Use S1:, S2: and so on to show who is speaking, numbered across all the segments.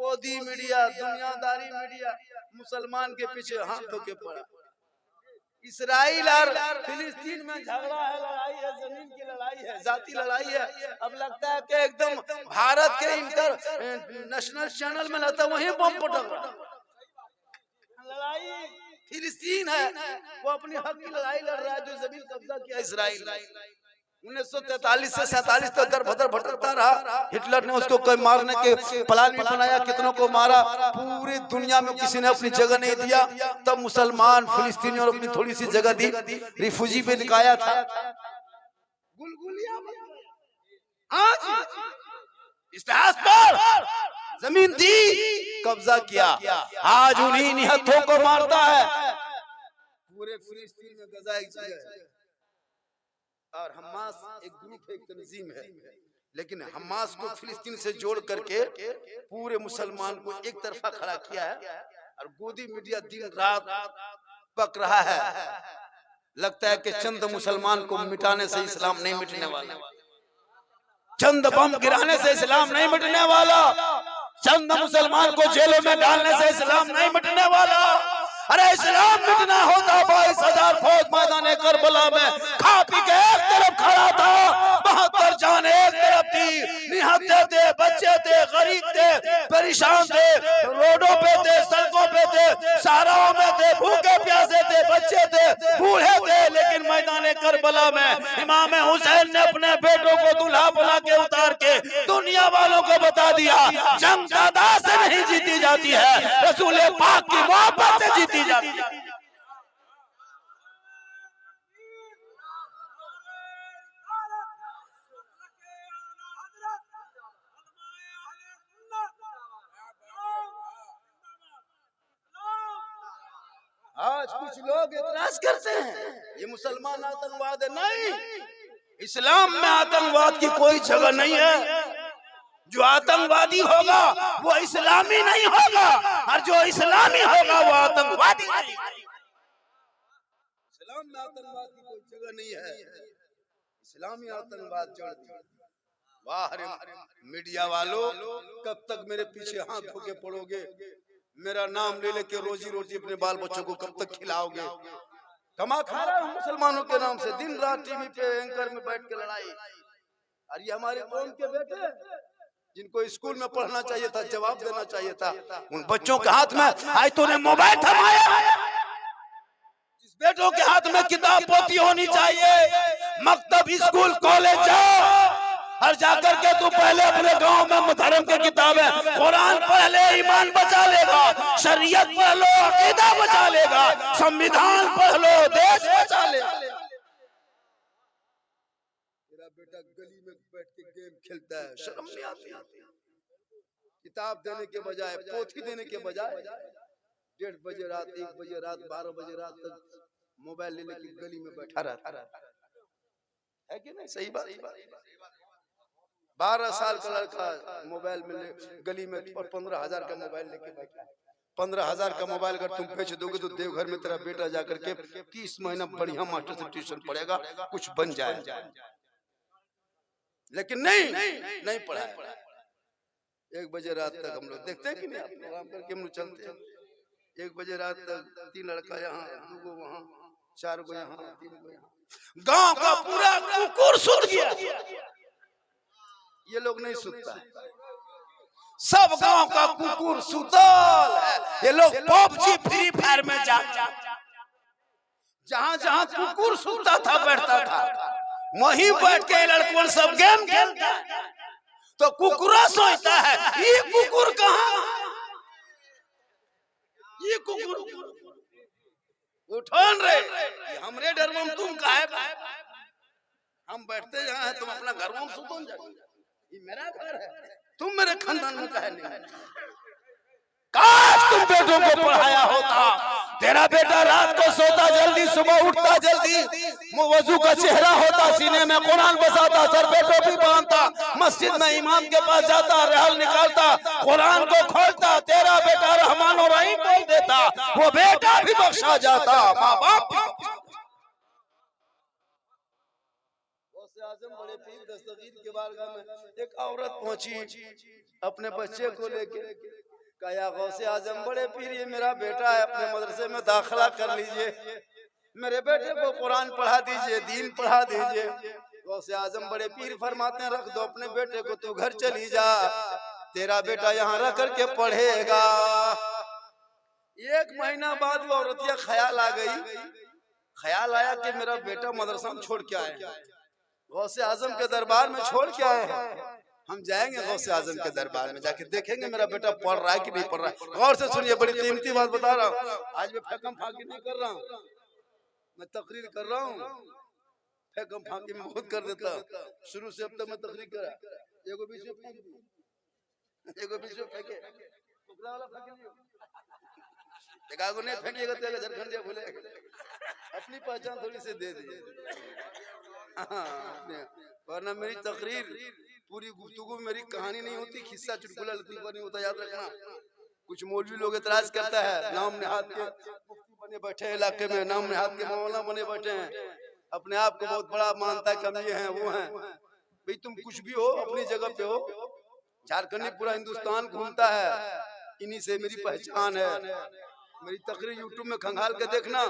S1: गोदी मीडिया, दुनियादारी मीडिया मुसलमान के पीछे हाथ धो के पड़ा। इसराइल और फिलिस्तीन में झगड़ा है, लड़ाई है, जमीन की लड़ाई है, जाति लड़ाई है। अब लगता है कि एकदम भारत के इंटरनेशनल चैनल में लगता है वहीं बम पटक रहा। लड़ाई फिलिस्तीन है, वो अपनी हक की लड़ाई लड़ रहा है, जो जमीन कब्जा किया इसराइल। 1943 से 47 तक दर भदर भटकता रहा। हिटलर ने उसको कोई मारने के प्लान भी बनाया, कितनों को मारा, पूरी दुनिया में किसी ने अपनी जगह नहीं दिया। तब मुसलमान फिलिस्तीनियों ने अपनी थोड़ी सी जगह दी, रिफ्यूजी पे निकाया था। गुलगुलिया आज इतिहास पर जमीन दी, कब्जा किया, आज उन्हीं निहत्थों को मारता है। पूरे फिलिस्तीन में गजा एक जगह है और हमास एक ग्रुप है, एक तंजीम है, लेकिन हमास को फिलिस्तीन से जोड़ करके पूरे मुसलमान को एक तरफा खड़ा किया है। और गोदी मीडिया दिन रात पक रहा है। लगता है कि चंद मुसलमान को मिटाने से इस्लाम नहीं मिटने वाला, चंद बम गिराने से इस्लाम नहीं मिटने वाला, चंद मुसलमान को जेलों में डालने से इस्लाम नहीं मिटने वाला। अरे इस्लाम मिटना होता 22,000 फौज मैदान करबला में खा पी के एक तरफ खड़ा था, 72 जान एक तरफ थी, निहत्थे थे, बच्चे थे, गरीब थे, परेशान थे, रोडों पे थे, सड़कों पे थे, सहाराओं में थे, भूखे प्यासे थे, बच्चे थे, बूढ़े थे। लेकिन मैदान करबला में इमाम हुसैन ने अपने बेटों को दूल्हा बना के उतार के दुनिया वालों को बता दिया, जंग दादा से नहीं जीती जाती है, रसूल पाक की मोहब्बत से जीती जाती है। आज कुछ लोग इतराज करते हैं ये मुसलमान आतंकवाद है। नहीं, इस्लाम में आतंकवाद की कोई जगह नहीं है। जो आतंकवादी होगा वो इस्लामी नहीं होगा, और जो इस्लामी होगा वो आतंकवादी नहीं। इस्लाम में आतंकवाद की कोई जगह नहीं है, इस्लामी आतंकवाद जड़ दिया। वाह रे मीडिया वालों, कब तक मेरे पीछे हाथ धो के पड़ोगे? मेरा नाम ले लेके रोजी रोटी अपने बाल बच्चों को कब तक खिलाओगे? कमा खा रहा हूं मुसलमानों के नाम से, दिन रात टीवी पे एंकर में बैठ के लड़ाई। और ये हमारे कौम के बेटे जिनको स्कूल में पढ़ना चाहिए था, जवाब देना चाहिए था, उन बच्चों के हाथ में आज तूने मोबाइल थमाया। जिस बेटों के हाथ में किताब पोथी होनी चाहिए, मकतब स्कूल कॉलेज जाओ और जाकर के तू पहले अपने गांव में धर्म की किताबें, कुरान पढ़ ले, ईमान बचा लेगा, शरीयत पढ़ लो, अकीदा बचा लेगा, संविधान पढ़ लो, देश बचा लेगा। मेरा बेटा गली में बैठ के गेम खेलता है, शर्म नहीं आती? किताब देने के बजाय, पोथी देने के बजाय 1:30 बजे रात, 1 बजे रात, 12 बजे रात तक मोबाइल ले लेके गली में बैठा रहता है कि नहीं? सही बात। 12 साल का लड़का मोबाइल में गली में और 15,000 का मोबाइल लेके बैठा है। 15,000 का मोबाइल अगर तुम बेच दोगे तो देवघर में तेरा बेटा जाकर के 30 महीना बढ़िया मास्टर से ट्यूशन पढ़ेगा, कुछ बन जाए। लेकिन नहीं पढ़ा। 1 बजे रात तक हम लोग देखते हैं कि नहीं, आप आराम करके हम लोग चलते हैं। 1 बजे रात तक 3 लड़का यहाँ, 2 गो वहाँ, 4 गो यहाँ, 3 गो यहाँ, गांव का पूरा कुकुर सुत गया। ये लोग नहीं सुतता, सब गांव का कुकुर सुतल है। ये लोग पबजी फ्री फायर में जहां जहां कुकुर सुतता था, बैठता था, वहीं बैठ के लड़कों सब गेम खेलता है। तो कुकुरा सोचता है ये कुकुर कहाँ, ये कुकुर उठान रे, हमरे डर में तुम काहे? हम बैठते जहाँ है, तुम अपना घर में सुतो जाओ, ये मेरा घर है, तुम मेरे खानदान में काहे नहीं? काश तुम बेटों को पढ़ाया होता, तेरा बेटा रात को सोता जल्दी, सुबह उठता जल्दी, वजू का चेहरा होता, सीने में कुरान बसाता, सर पे टोपी बांधता, मस्जिद में इमाम के पास जाता, रहल निकालता, कुरान को खोलता, तेरा बेटा रहमान और रहीम बोल देता, वो बेटा भी बख्शा जाता, माँ बाप भी। आजम बड़े पीर दस्तगीर के बारगाह में एक औरत पहुंची अपने बच्चे को लेके। कहा गौसे आजम बड़े पीर, ये मेरा बेटा है, अपने मदरसे में दाखिला कर लीजिए, मेरे बेटे को कुरान पढ़ा दीजिए, दीन पढ़ा दीजिए। गौसे आजम बड़े पीर फरमाते हैं, रख दो अपने बेटे को, तू घर चली जा, तेरा बेटा यहाँ रह करके पढ़ेगा। एक महीना बाद वो औरतिया ख्याल आ गई, ख्याल आया कि मेरा बेटा मदरसा में छोड़ के आए, गौसे आजम के दरबार में छोड़ के आए हैं, हम जाएंगे गौसे आजम के दरबार में, जाके देखेंगे मेरा बेटा पढ़ रहा है कि नहीं पढ़ रहा है। गौर से सुनिए, बड़ी कीमती बात बता रहा हूँ, आज मैं फेकम फाकी नहीं कर रहा हूँ, मैं तकरीर कर रहा हूँ। फेकम फाकी में बहुत कर देता, शुरू से अब तक मैं तकरीर करा, एगो बीच में फेंक दी, एगो बीच में फेंके, टुकड़ा वाला फेंक लियो, एकागो नहीं फेंकिएगा तो एगो झारखंडिया भूलेगा, अपनी पहचान थोड़ी से दे दी। वरना मेरी तकरीर पूरी गुफ्तगू मेरी कहानी नहीं होती, खिस्सा चुटकुला लतीफा नहीं होता, याद रखना। कुछ मौलवी लोग एतराज करता है, नाम निहाद के मुफ्ती बने बैठे इलाके में, नाम निहाद के मौलाना बने बैठे हैं, अपने आप को बहुत बड़ा मानता है, कम ये है वो है। भाई तुम कुछ भी हो, अपनी जगह पे हो। झारखंडी पूरा हिंदुस्तान घूमता है, इन्हीं से मेरी पहचान है। मेरी तकरीर यूट्यूब में खंगाल के देखना,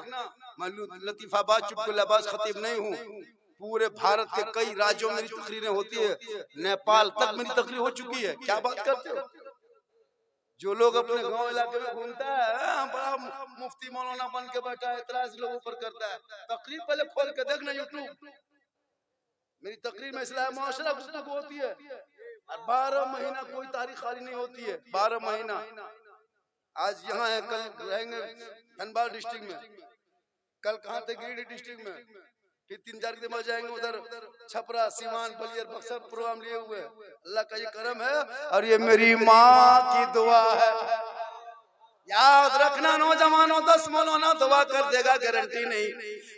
S1: मैं लतीफाबाज चुटकुलाबाज खतीब नहीं हूँ। पूरे भारत के कई राज्यों में मेरी तकरीरें होती है, नेपाल तक मेरी तकरीर हो चुकी है। क्या बात करते हो? जो लोग अपने गांव इलाके में घूमता है, बड़ा मुफ्ती मौलाना बन के बैठा है, इतराज लोगों पर करता है। तकरीर पहले खोल के देखना यूट्यूब, मेरी तकरीर में इस्लाम मुआशरा गुफ्तगू होती है, और 12 महीना कोई तारीख खाली नहीं होती है, 12 महीना। आज यहाँ है, कल रहेंगे धनबाद डिस्ट्रिक्ट में, कल कहाँ थे गिरिडीह डिस्ट्रिक्ट में, फिर 3-4 दिन बाद जाएंगे उधर छपरा, सीवान, बलियर, बक्सर प्रोग्राम लिए हुए। अल्लाह का ये करम है, और ये मेरी माँ की दुआ है। याद रखना नौजवानों, 10 मौलाना दुआ कर देगा गारंटी नहीं,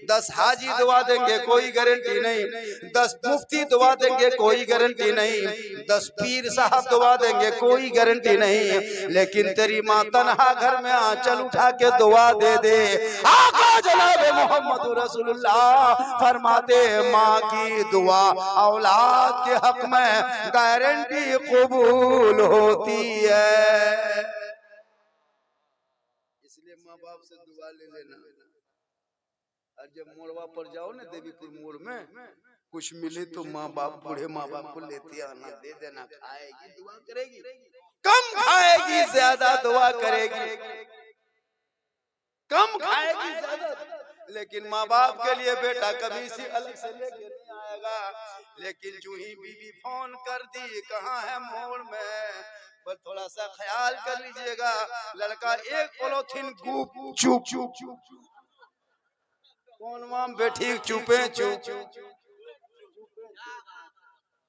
S1: 10 हाजी दुआ देंगे कोई गारंटी नहीं, 10 मुफ्ती दुआ देंगे कोई गारंटी नहीं, 10 पीर साहब दुआ देंगे कोई गारंटी नहीं, लेकिन तेरी माँ तन्हा घर में आंचल उठा के दुआ दे दे। आका जनाब मोहम्मद रसूलुल्लाह फरमाते, माँ की दुआ औलाद के हक में गारंटी कबूल होती है। माँ बाप से दुआ ले लेना, और जब मोड़वा पर जाओ ना, देवीपुर मोड़ में कुछ मिले तो माँ बाप, बूढ़े माँ बाप को लेते आना, दे देना, खाएगी दुआ करेगी, कम खाएगी ज्यादा दुआ करेगी, कम खाएगी ज्यादा, लेकिन माँ बाप के लिए बेटा कभी सी अलग से लेके नहीं आएगा। लेकिन जो ही बीवी फोन कर दी, कहाँ है मोड़ में, पर थोड़ा सा ख्याल कर लीजिएगा, लड़का एक पॉलिथीन गुप चुप चुप कौन माम बेटी चुपे चुप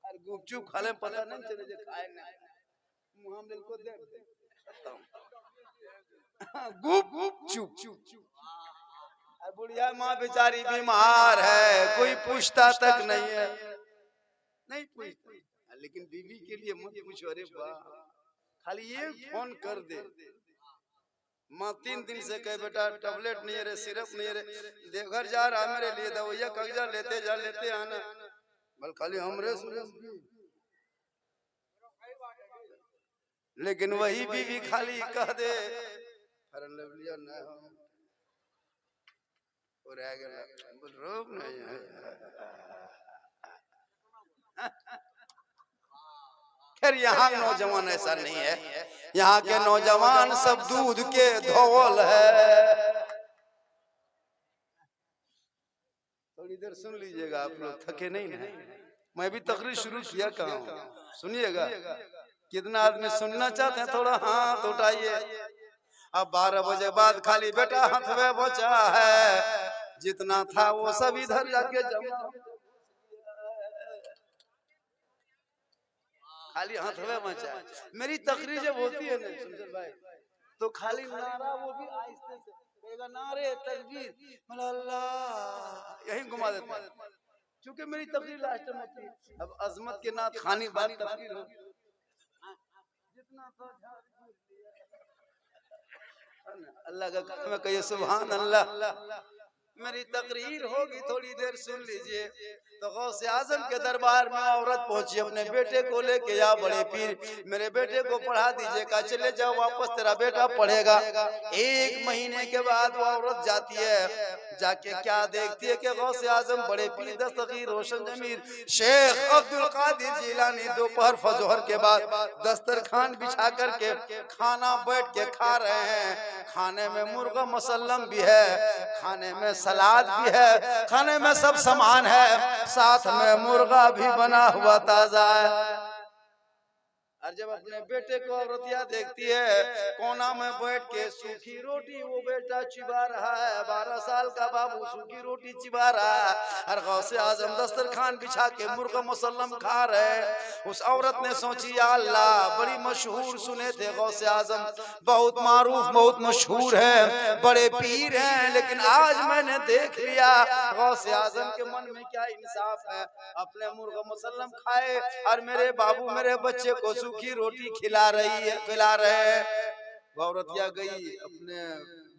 S1: और गुप चुप खाले पता नहीं चले जे खाए ना मुंह में को दे गुप चुप और बुढ़िया माँ बेचारी बीमार है, कोई पूछता तक नहीं है, नहीं पूछता, लेकिन बीवी के लिए मत पूछो। अरे वाह, खाली ये फोन कर दे, माँ 3 दिन से कहे बेटा टैबलेट नहीं है रे, सिरप नहीं है रे, देवघर जा रहा मेरे लिए दवाइया कागजा लेते जा, लेते आना, बल खाली हमरे लेकिन वही बीवी खाली कह दे रोक नहीं है। खैर यहाँ नौजवान ऐसा नहीं है, यहाँ के नौजवान सब दूध के धौल है। थोड़ी देर सुन लीजिएगा आप लोग, थके नहीं ना, मैं भी तकरीर शुरू किया कहाँ, सुनिएगा। कितना आदमी सुनना चाहते हैं, थोड़ा हाथ उठाइए। अब 12 बजे बाद खाली बेटा हाथ में बचा है, जितना था वो सब इधर जाके जमा, खाली हाथ में बचा है। मेरी तकरीर जब होती है ना सुंदर भाई, तो खाली नारा वो भी आहिस्ते से कहेगा, नारे तकबीर, अल्लाह, यही घुमा देता है, क्योंकि मेरी तकरीर लास्ट में होती है। अब अजमत के नाथ खानी बात तकरीर हो, जितना अल्लाह का काम है, कहिए सुभान अल्लाह। मेरी तकरीर होगी, थोड़ी देर सुन लीजिए। तो गौसे आजम के दरबार में औरत पहुंची, अपने बेटे को लेके, या बड़े पीर मेरे बेटे को पढ़ा दीजिए। का चले जाओ वापस, तेरा बेटा पढ़ेगा। 1 महीने के बाद वो औरत जाती है, जाके क्या देखती है कि गौसे आजम बड़े पीर दस्तगीर रोशन जमीर शेख अब्दुल कादिर जिलानी दोपहर फजहर के बाद दस्तरखान बिछा करके खाना बैठ के खा रहे हैं। खाने में मुर्गा मुसल्लम भी है, खाने में सलाद भी है, खाने में सब सामान है, साथ में मुर्गा भी बना हुआ ताजा है। और जब अपने बेटे को औरतिया देखती है, कोना में बैठ के सूखी रोटी वो बेटा चिबा रहा है, 12 साल का बाबू सूखी रोटी चिबा रहा है, और गौसे आजम दस्तरखान बिछा के मुर्गा मुसल्लम खा रहे। उस औरत ने सोची, या अल्लाह, बड़ी मशहूर सुने थे गौसे आजम, बहुत मारूफ, बहुत मशहूर है, बड़े पीर हैं, लेकिन आज मैंने देख लिया गौसे आजम के मन में क्या इंसाफ है। अपने मुर्गा मुसल्लम खाए और मेरे बाबू मेरे बच्चे को सूखी रोटी खिला रहे हैं। वो औरतिया गई अपने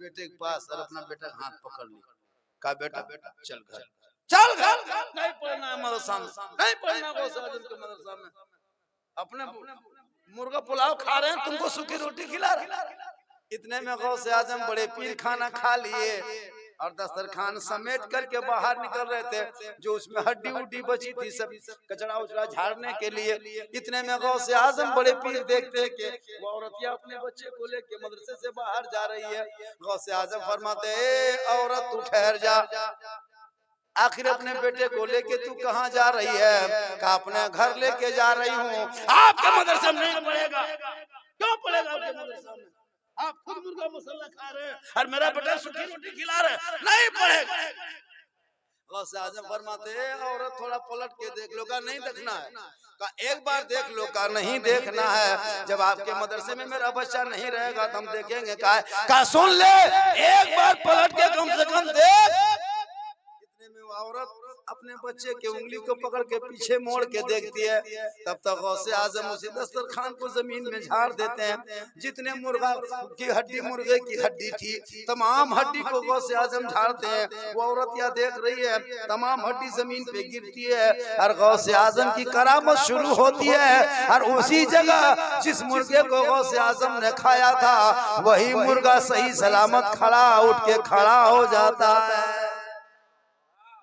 S1: बेटे के पास और अपना बेटा हाथ पकड़ लिया। कहा, बेटा चल घर, चल घर, नहीं पढ़ना है मदरसा में, नहीं पढ़ना गौसे आजम के मदरसा में। अपने मुर्गा पुलाव खा रहे हैं, तुमको सूखी रोटी खिला रहे। इतने में गौसे आजम बड़े पीर खाना खा लिए और दस्तरखान समेट करके बाहर निकल रहे थे। जो उसमें हड्डी उड्डी बची थी सब कचरा उचड़ा झाड़ने के लिए। इतने में गौसे आजम बड़े पीर देखते हैं कि वो औरतिया अपने बच्चे को लेके मदरसे से बाहर जा रही है। गौसे आजम फरमाते, ए औरत तू ठहर जा, आखिर अपने बेटे को लेके तू कहाँ जा रही है? कहा, अपने घर लेके जा रही हूँ। आपके मदरसे में नहीं पढ़ेगा। क्यों पढ़ेगा आपके मदरसे में? आप खुद मुर्गा मसाला खा रहे हैं और मेरा बेटा सूखी रोटी खिला रहे हैं, नहीं पढ़ेगा। गौसे आजम फरमाते, औरत थोड़ा पलट के देख लो। का नहीं देखना है? का एक बार देख लो। का नहीं देखना है? जब आपके मदरसे में मेरा बच्चा नहीं रहेगा तो हम देखेंगे। का सुन ले, एक बार पलट के कम से कम देख। इतने में वो औरत अपने बच्चे के उंगली को पकड़ के पीछे मोड़ के देखती है। तब तक गौसे आजम उसी दस्तरखान को जमीन में झाड़ देते हैं। जितने मुर्गा की हड्डी, मुर्गे की हड्डी थी, तमाम हड्डी को गौसे आजम झाड़ते हैं। वो औरत यह देख रही है, तमाम हड्डी जमीन पे गिरती है और गौसे आजम की करामत शुरू होती है। और उसी जगह जिस मुर्गे को गौसे आजम ने खाया था, वही मुर्गा सही सलामत खड़ा उठ के खड़ा हो जाता है।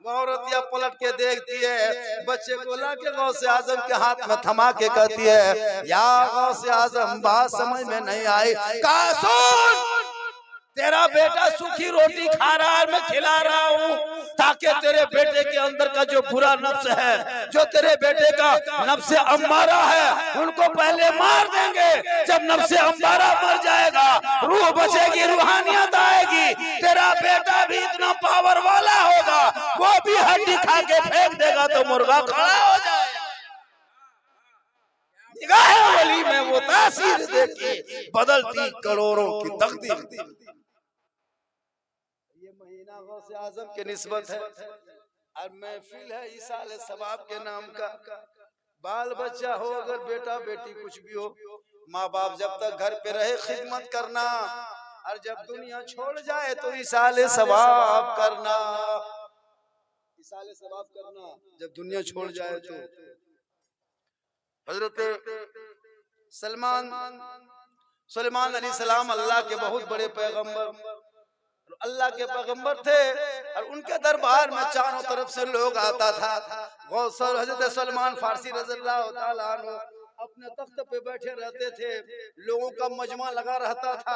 S1: औरतिया पलट के देखती है, बच्चे को लाके गौसे आजम के हाथ में थमा के कहती है, या गौसे आजम, बात समझ में नहीं आई। कहा, सुन, तेरा बेटा सूखी रोटी खा रहा है, मैं खिला रहा हूँ ताकि तेरे बेटे के अंदर का जो बुरा नफ्स है, जो तेरे बेटे का नफ्स अम्मारा है, उनको पहले मार देंगे। जब नफ्स अम्मारा मर जाएगा, रूह बचेगी, रूहानियत आएगी, तेरा बेटा भी इतना पावर वाला होगा, वो भी हड्डी खा के फेंक देगा तो मुर्गा खड़ा हो जाएगा। निगाह वली में वो तासीर देखी, बदलती करोड़ों की तकदीर। ये महीना गौसे आजम के निस्बत है और महफिल है इसाल सवाब के नाम का। बाल बच्चा हो, अगर बेटा बेटी कुछ भी हो, माँ बाप जब तक घर पे रहे खिदमत करना, और जब दुनिया छोड़ जाए तो इसाल सवाब करना। इसाल सवाब करना जब दुनिया छोड़ जाए तो। हजरत सुलेमान अलैहिस्सलाम अल्लाह के बहुत बड़े पैगंबर, अल्लाह के पैगंबर थे और उनके दरबार में चारों तरफ से लोग आता था। हजरत सलमान फारसी रज़ियल्लाहु ताला अन्हु अपने तख्त पे बैठे रहते थे, लोगों का मजमा लगा रहता था।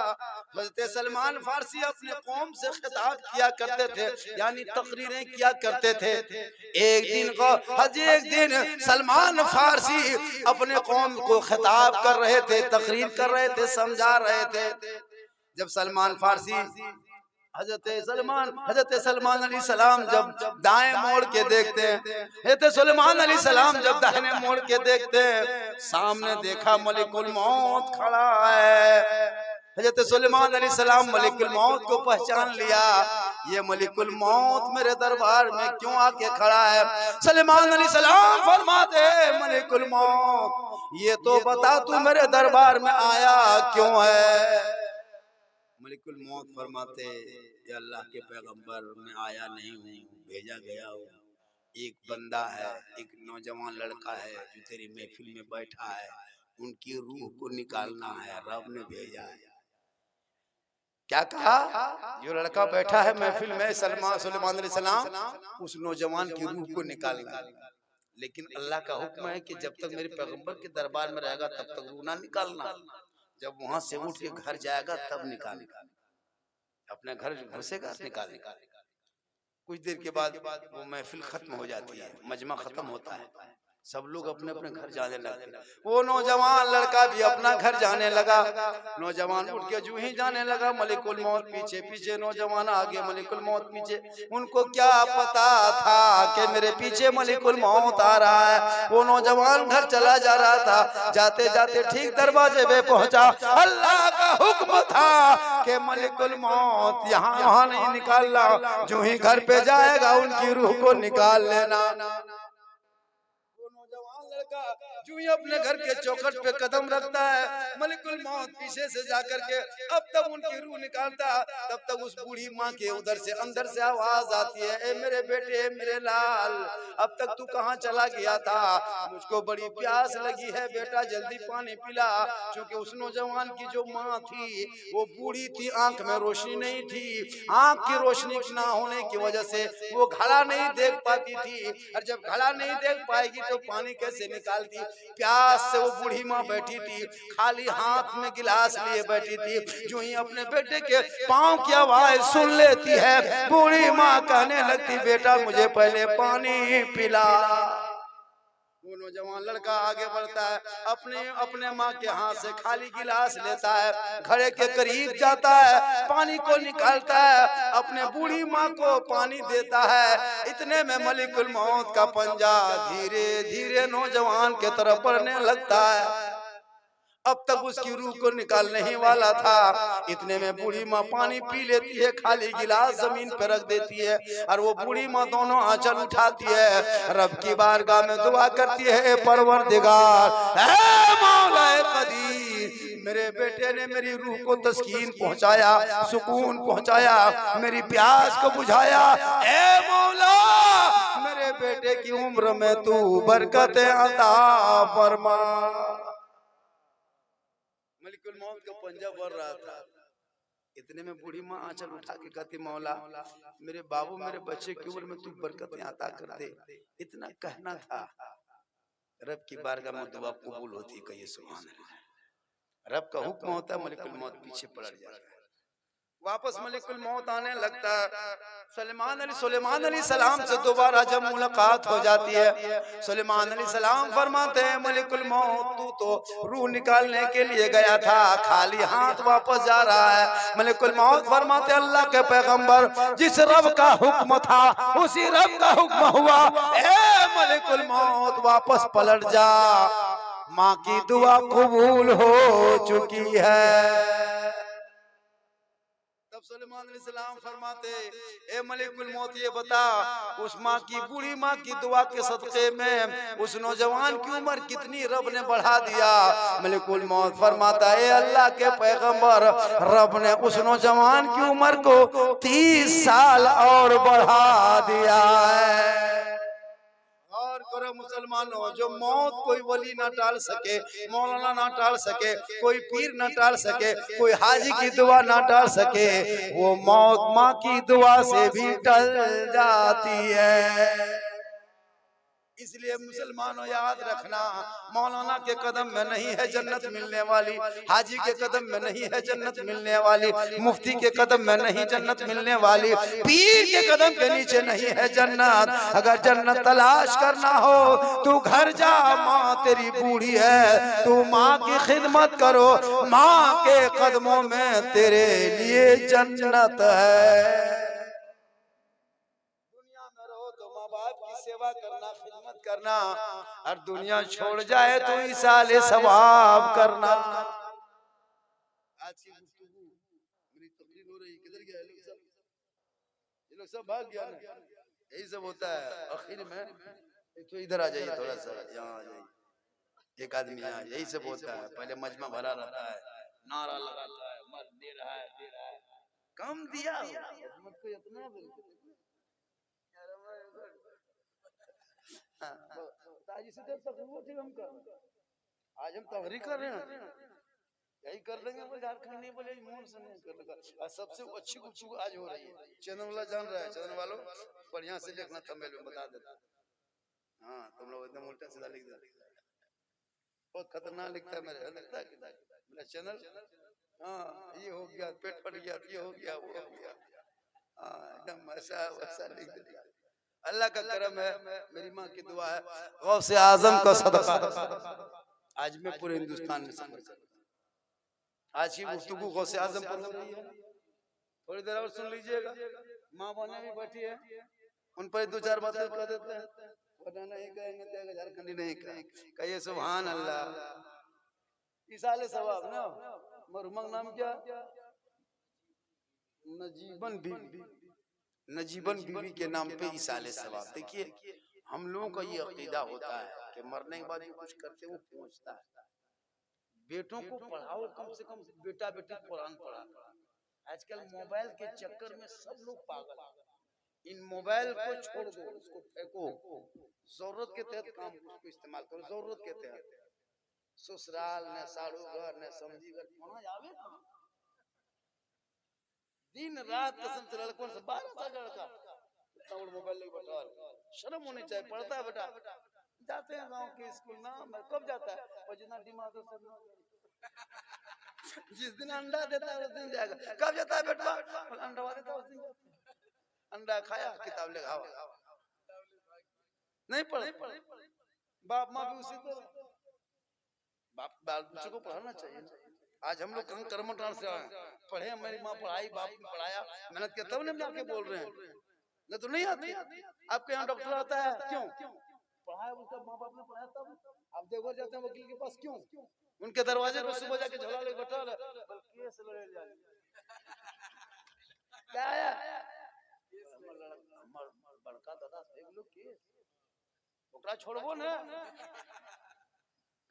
S1: हजरत सलमान फारसी अपने कौम से खिताब किया करते थे, यानी तकरीरें किया करते थे। एक दिन सलमान फारसी अपने कौम को खिताब कर रहे थे, तकरीर कर रहे थे, समझा रहे थे। जब सलमान फारसी हजरत सलमान अलैहिस्सलाम जब दाएं मोड़ के देखते हैं, हजरत सुलेमान अलैहिस्सलाम जब दाहिने मोड़ के देखते हैं, सामने देखा मलिकुल मौत खड़ा है। हजरत सुलेमान अलैहिस्सलाम मलिकुल मौत को पहचान लिया, ये मलिकुल मौत मेरे दरबार में क्यों आके खड़ा है? सुलेमान अलैहिस्सलाम फरमाते, मलिकुल मौत, ये तो बता तू मेरे दरबार में आया क्यों है? मलिकुल मौत फरमाते, या अल्लाह के पैगंबर मैं आया नहीं हूँ, भेजा गया हूँ। एक बंदा है, एक नौजवान लड़का है जो तेरी महफिल में बैठा है, उनकी रूह को निकालना है, रब ने भेजा है। क्या कहा? जो लड़का बैठा है महफिल में, सुलेमान अलैहिस्सलाम, उस नौजवान की रूह को निकालना है। लेकिन अल्लाह का हुक्म है कि जब तक मेरे पैगंबर के दरबार में रहेगा तब तक रूह ना निकालना, जब वहां से उठ के घर जाएगा तब निकालेगा। अपने घर घुसेगा निकालेगा। कुछ देर के बाद वो महफिल खत्म हो जाती है, मजमा खत्म होता है, सब लोग अपने अपने घर जाने लगते। वो नौजवान लड़का भी अपना घर जाने लगा। नौजवान उठ के जूं ही जाने लगा, मलिकुल मौत पीछे पीछे, नौजवान आगे, मलिकुल मौत पीछे। उनको क्या पता था कि मेरे पीछे मलिकुल मौत आ रहा है। वो नौजवान घर चला जा रहा था, जाते जाते ठीक दरवाजे पे पहुंचा। अल्लाह का हुक्म था कि मलिकुल मौत यहाँ वहां नहीं निकालना, जो ही घर पे जाएगा उनकी रूह को निकाल लेना। लड़का जो ही अपने घर के चौखट पे कदम रखता है, मलिकुल मौत पीछे से जाकर के अब तक उनकी रूह निकालता, तब तक उस बूढ़ी माँ के उधर से अंदर से आवाज आती है, ए मेरे बेटे, मेरे लाल, अब तक तू कहाँ चला गया था? मुझको बड़ी प्यास लगी है बेटा, जल्दी पानी पिला। क्योंकि उस नौजवान की जो माँ थी वो बूढ़ी थी, आंख में रोशनी नहीं थी, आंख की रोशनी ना होने की वजह से वो घड़ा नहीं देख पाती थी, और जब घड़ा नहीं देख पाएगी तो पानी कैसे निकालती? प्यास से वो बूढ़ी माँ बैठी थी, खाली हाथ में गिलास लिए बैठी थी। जो ही अपने बेटे के पांव की आवाज सुन लेती है, बूढ़ी माँ कहने लगती, बेटा मुझे पहले पानी पिला। वो नौजवान लड़का आगे बढ़ता है, अपने माँ के हाथ से खाली गिलास लेता है, घड़े के करीब जाता है, पानी को निकालता है, अपने बूढ़ी माँ को पानी देता है। इतने में मलिकुल मौत का पंजा धीरे धीरे नौजवान के तरफ बढ़ने लगता है। अब तक उसकी रूह को निकालने ही वाला था। इतने में बूढ़ी माँ पानी पी लेती है, खाली गिलास जमीन पर रख देती है, और वो बूढ़ी माँ दोनों आंचल उठाती है, रब की बारगाह में दुआ करती है, परवरदिगार, ऐ मौलाए कदीर, मेरे बेटे ने मेरी रूह को तस्कीन पहुंचाया, सुकून पहुंचाया, मेरी प्यास को बुझाया। ऐ मौला, मेरे बेटे की उम्र में तू बरकत अता फरमा। मलिकुल मौत का पंजा बढ़ रहा था। इतने में बूढ़ी माँ आंचल उठा के कहती, मौला मेरे बाबू, मेरे बच्चे की उम्र में तू बरकतें अता कर दे। इतना कहना था। रब की बारगाह में दुआ कबूल होती, कहिए सुभान अल्लाह। रब का हुक्म होता है, मलिकुल मौत पीछे पलट जाता है, वापस मलिकुल मौत आने लगता है। सुलेमान अली सलाम से दोबारा जब मुलाकात हो जाती है, सुलेमान अली सलाम फरमाते हैं, मलिकुल मौत तू तो रूह निकालने के लिए गया था, खाली हाथ वापस जा रहा है। मलिकुल मौत फरमाते, अल्लाह के पैगंबर, जिस रब का हुक्म था उसी रब का हुक्म हुआ। ए मलिकुल मौत वापस पलट जा, माँ की दुआ कबूल हो चुकी है। तब सुलेमान अलैहिस्सलाम फरमाते, ए मलिकुल मौत ये बता, उस माँ की, बूढ़ी माँ की दुआ के सदक़े में उस नौजवान की उम्र कितनी रब ने बढ़ा दिया? मलिकुल मौत फरमाता है, अल्लाह के पैगंबर, रब ने उस नौजवान की उम्र को 30 साल और बढ़ा दिया है। और करो मुसलमानों, जो मौत कोई वली ना टाल सके, मौलाना ना टाल सके, कोई पीर ना टाल सके, कोई हाजी की दुआ ना टाल सके, वो मौत माँ की दुआ से भी टल जाती है। इसलिए मुसलमानों याद रखना, मौलाना के कदम में नहीं है जन्नत मिलने वाली, हाजी के कदम में नहीं है जन्नत मिलने वाली, मुफ्ती के कदम में नहीं जन्नत मिलने वाली, पीर के कदम के नीचे नहीं है जन्नत। अगर जन्नत तलाश करना हो तू घर जा, माँ तेरी बूढ़ी है, तू माँ की खिदमत करो, माँ के कदमों में तेरे लिए जन्नत है। सेवा करना, खिदमत करना, और दुनिया छोड़ जाए तो इसाले सवाब करना। आज की गुफ्तगू मेरी तकरीर हो रही, किधर गया ये लोग सब भाग गया ना, यही सब होता है आखिर में। तो इधर आ जाइए, थोड़ा सा यहाँ आ जाइए, एक आदमी यहाँ, यही सब होता है। पहले मजमा भरा रहता है, नारा लगाता है, मर दे रहा है, कम दिया मुझको इतना ताजी से तक वो थे हम कर आज हम तहरी कर रहे हैं यही कर लेंगे बोले झारखंड नहीं बोले मोहन से नहीं कर लेगा सबसे अच्छी गुफ्तगू आज हो रही है चैनल वाला जान रहा है चैनल वालों बढ़िया से लिखना थंबनेल में बता देता हाँ तुम लोग एकदम उल्टा सीधा लिख देते बहुत खतरनाक लिखता है मेरा चैनल हाँ ये हो गया पेट फट गया ये हो गया वो हो गया हाँ एकदम ऐसा वैसा लिख देता अल्लाह का करम है मेरी माँ की दुआ है गौसे आजम का सदका आज मैं पूरे हिंदुस्तान में सफर कर आज की गुफ्तगू गौसे आजम पर हो रही है थोड़ी देर और सुन लीजिएगा माँ बहने भी बैठी है उन पर दो चार बातें कह देते हैं वरना नहीं कहेंगे तो झारखंडी नहीं कहिए सुभान अल्लाह इसाले सवाब ना मरहुमक नाम क्या नजीबन बीबी नजीबन बीबी के नाम पे इसाले सवाब देखिए हम लोगों का ये अकीदा होता है कि मरने के बाद जो कुछ करते वो पहुंचता है बेटों को पढ़ाओ कम से कम बेटा बेटी कुरान पढ़ा आजकल मोबाइल के चक्कर में सब लोग पागल इन मोबाइल को छोड़ दो उसको फेंको जरूरत के तहत काम उसको इस्तेमाल करो जरूरत के तहत ससुराल न साड़ू घर न समझी घर वहां जावे दिन रात कसम से लड़कों से 12 साल लड़का इतना बड़ा मोबाइल लेके बैठा शर्म होनी चाहिए पढ़ता है बेटा जाते हैं गांव के स्कूल ना मैं कब जाता है और जितना दिमाग है सब जिस दिन अंडा देता है उस दिन जाएगा कब जाता है बेटा अंडा देता है उस दिन अंडा खाया किताब ले खाओ नहीं पढ़ बाप माँ भी उसी तरह बाप बाल बच्चों को पढ़ाना चाहिए आज हम लोग कर्मठान से पढ़े मेरी माँ पढ़ाई बाप ने पढ़ाया मेहनत किया तब नहीं आके बोल रहे हैं नहीं तो नहीं आती आपके यहाँ डॉक्टर आता है क्यों पढ़ाया उनका माँ बाप ने पढ़ाया तब आप देवघर जाते हैं वकील के पास क्यों उनके दरवाजे पर सुबह जाके झोला लेके बैठा केस लड़े जाए क्या आया बड़का दादा देख लो केस ओकरा छोड़बो ना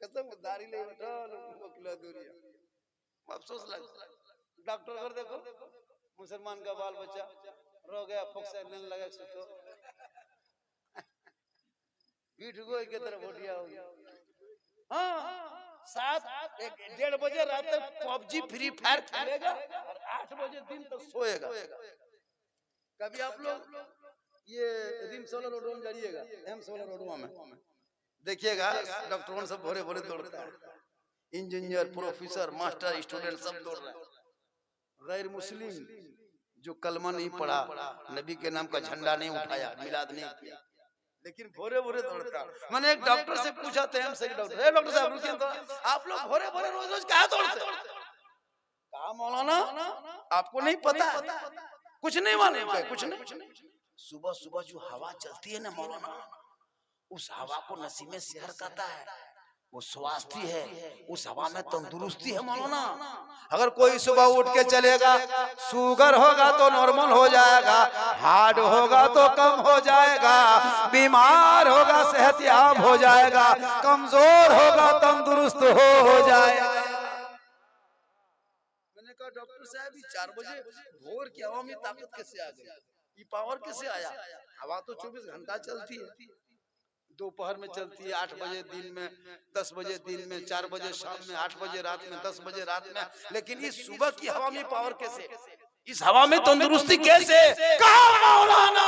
S1: कसम दाढ़ी ले बैठा वकील दूरिया अफसोस लग डॉक्टर घर देखो मुसलमान का बाल बच्चा रो गया फोक्सा नहीं लगा सुतो पीठ गोई के तरफ उठिया हो गया हाँ 7-1:30 बजे रात तक पबजी फ्री फायर खेलेगा और 8 बजे दिन तक सोएगा कभी आप लोग ये रिम सोलर रोड में जाइएगा एम सोलर रोड में देखिएगा डॉक्टरों सब भोरे भोरे दौड़ता है इंजीनियर प्रोफेसर मास्टर स्टूडेंट सब दौड़ रहे हैं गैर मुस्लिम जो कलमा नहीं पढ़ा नबी के नाम का झंडा नहीं उठाया मिलाद नहीं किया लेकिन भोरे भोरे दौड़ता मैंने एक डॉक्टर से पूछा था हम सही डॉक्टर डॉक्टर साहब रुकिए तो आप लोग भोरे भोरे रोज रोज कहाँ दौड़ते कहा मौलाना आपको नहीं पता कुछ नहीं मालूम कुछ नहीं सुबह सुबह जो हवा चलती है ना मौलाना उस हवा को नसीब में शहर कहता है वो स्वास्थ्य है उस हवा में तंदुरुस्ती है मौलाना अगर कोई सुबह उठ के चलेगा शुगर होगा तो नॉर्मल हो जाएगा हार्ट होगा तो कम हो जाएगा बीमार होगा सेहतयाब हो जाएगा कमजोर होगा तंदुरुस्त हो जाएगा मैंने कहा डॉक्टर साहब 4 बजे भोर की हवा में ताकत कैसे आ गई ये पावर कैसे आया हवा तो 24 घंटा चलती है दोपहर में चलती है 8 बजे दिन में 10 बजे दिन में 4 बजे शाम में 8 बजे रात में 10 बजे रात में लेकिन इस सुबह की हवा में पावर कैसे इस हवा में तंदुरुस्ती कैसे कहा मौलाना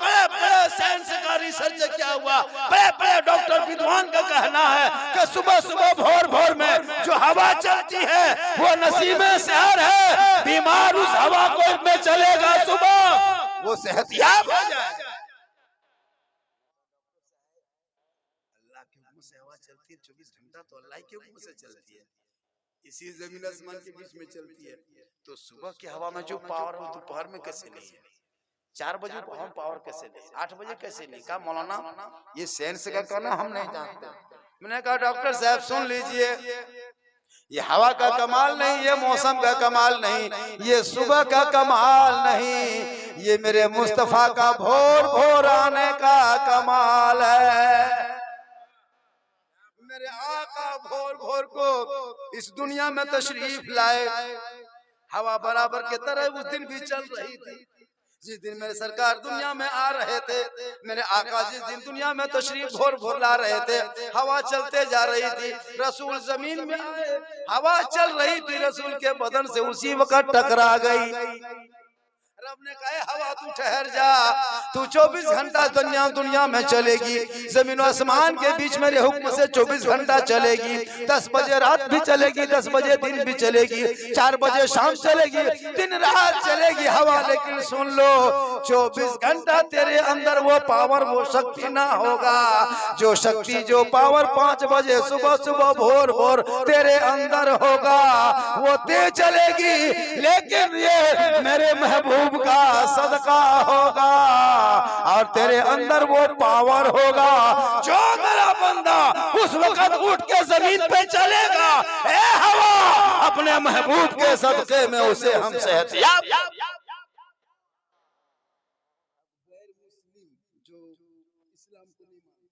S1: बड़े बड़े साइंस का रिसर्च क्या हुआ बड़े बड़े डॉक्टर विद्वान का कहना है कि सुबह सुबह भोर भोर में जो हवा चलती है वो नसीबे शहर है बीमार उस हवा को में चलेगा सुबह वो सेहतयाब हो जाएगा से हवा चलती है 24 घंटा तो अल्लाह के हुक्म से चलती है इसी जमीन आसमान के बीच में चलती है तो सुबह की हवा में जो पावर हो दोपहर में कैसे नहीं 4 बजे हम पावर कैसे नहीं 8 बजे कैसे नहीं कहा मौलाना ये साइंस का कहना हम नहीं जानते मैंने कहा डॉक्टर साहब सुन लीजिए ये हवा का कमाल नहीं ये मौसम का कमाल नहीं ये सुबह का कमाल नहीं ये मेरे मुस्तफा का भोर भोर आने का कमाल है मेरे आका भोर भोर को इस दुनिया में तशरीफ लाए हवा बराबर के तरह उस दिन भी चल रही थी। जिस दिन मेरे सरकार दुनिया में आ रहे थे, मेरे आका जिस दिन दुनिया में तशरीफ भोर भोर ला रहे थे, हवा चलते जा रही थी, रसूल जमीन में आए, हवा चल रही थी रसूल के बदन से, उसी वक्त टकरा गई। रब ने कहा हवा तू ठहर जा, तू 24 घंटा दुनिया में चलेगी, जमीन आसमान के बीच मेरे हुक्म से 24 घंटा चलेगी। 10 बजे रात भी चलेगी, 10 बजे दिन भी चलेगी, 4 बजे शाम चलेगी, दिन रात चलेगी हवा। लेकिन सुन लो, 24 घंटा तेरे अंदर वो पावर, वो शक्ति ना होगा। जो शक्ति, जो पावर 5 बजे सुबह सुबह भोर भोर तेरे अंदर होगा, वो तेज चलेगी। लेकिन ये मेरे महबूब का सदका होगा और तेरे अंदर वो पावर होगा। जो मेरा बंदा उस वक्त उठ के जमीन पे चलेगा, ए हवा, अपने महबूब के सदके में उसे हम सेहतियाब। गैर मुस्लिम जो इस्लाम को नहीं मानते,